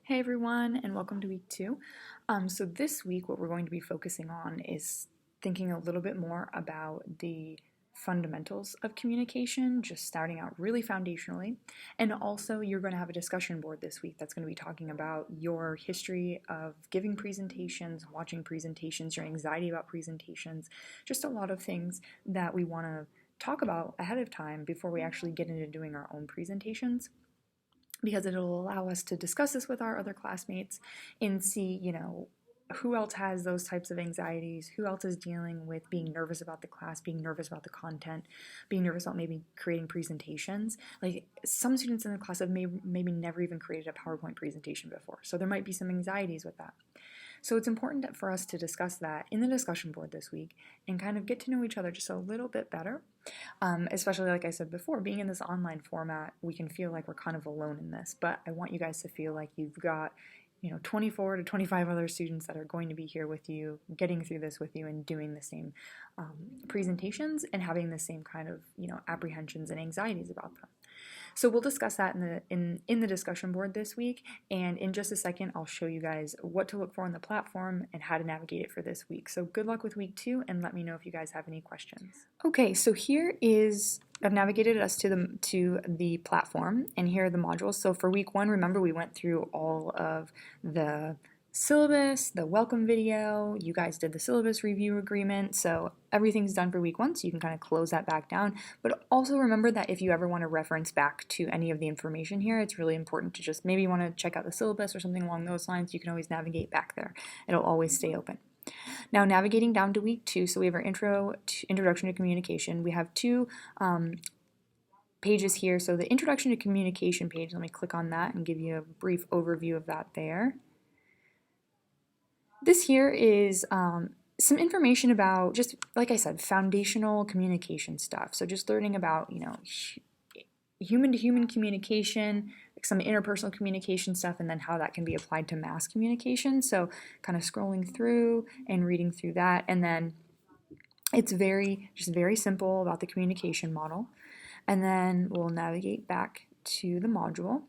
Hey everyone, and welcome to week 2. So this week what we're going to be focusing on is thinking a little bit more about the fundamentals of communication, just starting out really foundationally. And also you're going to have a discussion board this week that's going to be talking about your history of giving presentations, watching presentations, your anxiety about presentations, just a lot of things that we want to talk about ahead of time before we actually get into doing our own presentations, because it'll allow us to discuss this with our other classmates and see, who else has those types of anxieties, who else is dealing with being nervous about the class, being nervous about the content, being nervous about maybe creating presentations. Like some students in the class have maybe never even created a PowerPoint presentation before, so there might be some anxieties with that. So it's important for us to discuss that in the discussion board this week and kind of get to know each other just a little bit better. Especially, like I said before, being in this online format, we can feel like we're kind of alone in this, but I want you guys to feel like you've got 24 to 25 other students that are going to be here with you, getting through this with you, and doing the same presentations and having the same kind of apprehensions and anxieties about them. So we'll discuss that in the discussion board this week, and in just a second I'll show you guys what to look for on the platform and how to navigate it for this week. So good luck with week 2, and let me know if you guys have any questions. Okay, so I've navigated us to the platform, and here are the modules. So for week 1, remember we went through all of the syllabus, the welcome video, you guys did the syllabus review agreement, so everything's done for week 1, so you can kind of close that back down. But also remember that if you ever want to reference back to any of the information here, it's really important to just maybe want to check out the syllabus or something along those lines. You can always navigate back there. It'll always stay open. Now navigating down to week 2, so we have our introduction to communication. We have 2 pages here. So the introduction to communication page, let me click on that and give you a brief overview of that there. This here is some information about, just like I said, foundational communication stuff. So just learning about, human-to-human communication, like some interpersonal communication stuff, and then how that can be applied to mass communication. So kind of scrolling through and reading through that, and then it's just very simple about the communication model. And then we'll navigate back to the module.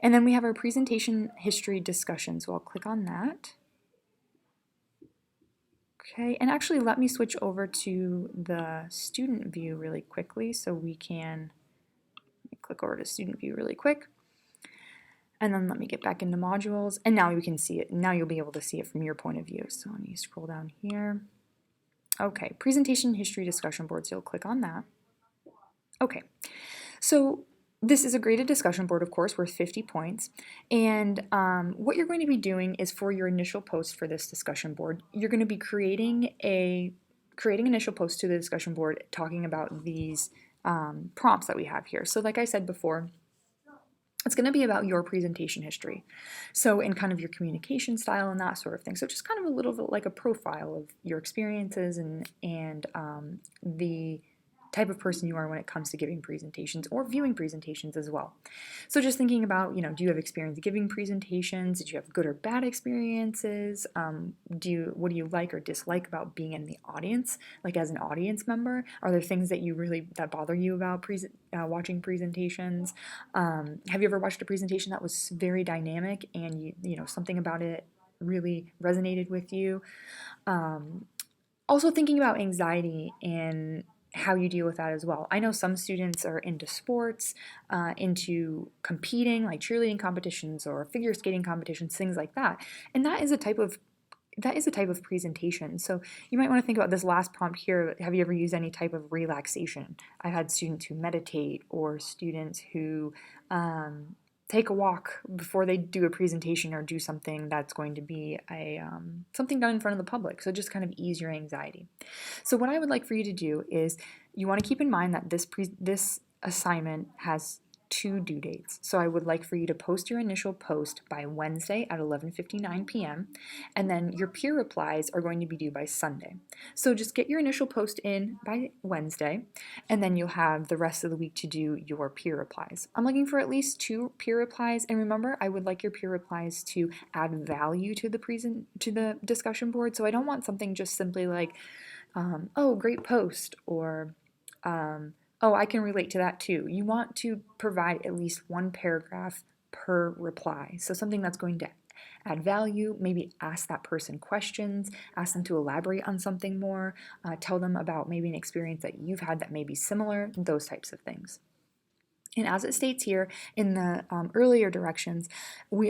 And then we have our presentation history discussion, so I'll click on that. Okay, and actually let me switch over to the student view really quickly so we can click over to student view really quick. And then let me get back into modules, and now you can see it. Now you'll be able to see it from your point of view. So let me scroll down here. Okay, presentation history discussion board, so you'll click on that. Okay, so this is a graded discussion board, of course, worth 50 points. And what you're going to be doing is, for your initial post for this discussion board, you're going to be creating initial post to the discussion board talking about these prompts that we have here. So like I said before, it's going to be about your presentation history. So in kind of your communication style and that sort of thing. So just kind of a little bit like a profile of your experiences and the type of person you are when it comes to giving presentations or viewing presentations as well. So just thinking about, do you have experience giving presentations? Did you have good or bad experiences? What do you like or dislike about being in the audience, like as an audience member? Are there things that bother you about watching presentations? Have you ever watched a presentation that was very dynamic and something about it really resonated with you? Also thinking about anxiety and how you deal with that as well. I know some students are into sports, into competing, like cheerleading competitions or figure skating competitions, things like that. And that is a type of presentation. So you might want to think about this last prompt here. Have you ever used any type of relaxation? I've had students who meditate, or students who take a walk before they do a presentation or do something that's going to be something done in front of the public. So just kind of ease your anxiety. So what I would like for you to do is, you want to keep in mind that this assignment has 2 due dates. So I would like for you to post your initial post by Wednesday at 11:59 p.m. and then your peer replies are going to be due by Sunday. So just get your initial post in by Wednesday, and then you'll have the rest of the week to do your peer replies. I'm looking for at least 2 peer replies, and remember, I would like your peer replies to add value to the discussion board. So I don't want something just simply like, oh, great post, or oh, I can relate to that too. You want to provide at least one paragraph per reply. So something that's going to add value, maybe ask that person questions, ask them to elaborate on something more, tell them about maybe an experience that you've had that may be similar, those types of things. And as it states here in the earlier directions,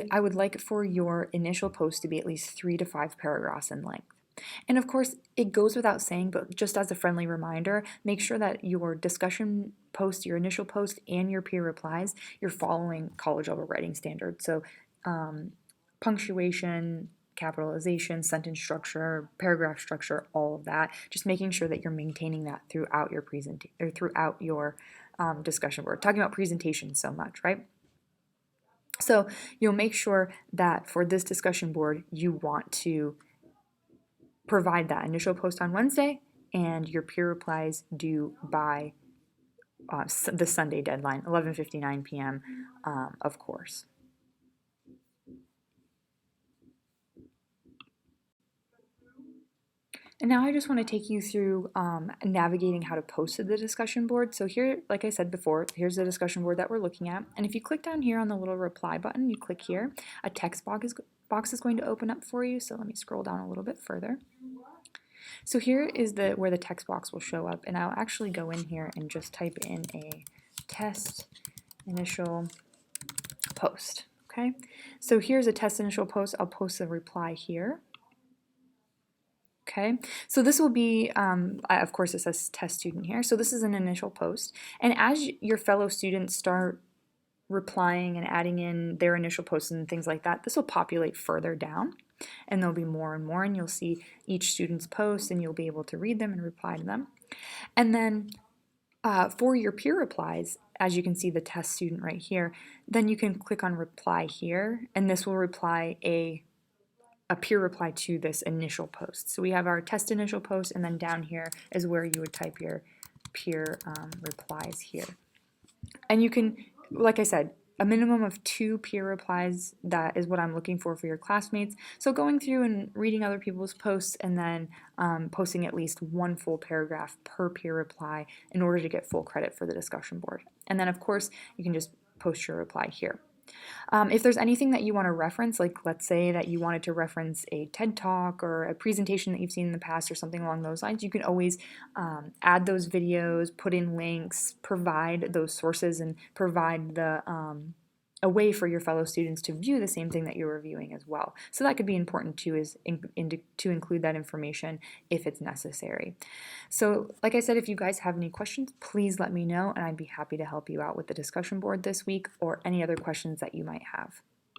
I would like for your initial post to be at least 3 to 5 paragraphs in length. And of course, it goes without saying, but just as a friendly reminder, make sure that your discussion post, your initial post, and your peer replies, you're following college level writing standards. So punctuation, capitalization, sentence structure, paragraph structure, all of that. Just making sure that you're maintaining that throughout your presentation or throughout your discussion board. Talking about presentation so much, right? So you'll make sure that for this discussion board, you want to provide that initial post on Wednesday and your peer replies due by the Sunday deadline, 11:59 p.m., of course. And now I just want to take you through navigating how to post to the discussion board. So here, like I said before, here's the discussion board that we're looking at. And if you click down here on the little reply button, you click here, a text box is going to open up for you. So let me scroll down a little bit further. So here is where the text box will show up. And I'll actually go in here and just type in a test initial post. Okay, so here's a test initial post. I'll post a reply here. Okay, so this will be, of course, it says test student here. So this is an initial post. And as your fellow students start replying and adding in their initial posts and things like that, this will populate further down. And there'll be more and more, and you'll see each student's post, and you'll be able to read them and reply to them. And then for your peer replies, as you can see the test student right here, then you can click on reply here, and this will reply a peer reply to this initial post. So we have our test initial post, and then down here is where you would type your peer replies here. And you can, like I said, a minimum of 2 peer replies, that is what I'm looking for your classmates. So going through and reading other people's posts and then posting at least 1 full paragraph per peer reply in order to get full credit for the discussion board. And then of course, you can just post your reply here. If there's anything that you want to reference, like let's say that you wanted to reference a TED Talk or a presentation that you've seen in the past or something along those lines, you can always add those videos, put in links, provide those sources, and provide a way for your fellow students to view the same thing that you're reviewing as well. So that could be important too, to include that information if it's necessary. So like I said, if you guys have any questions, please let me know, and I'd be happy to help you out with the discussion board this week or any other questions that you might have.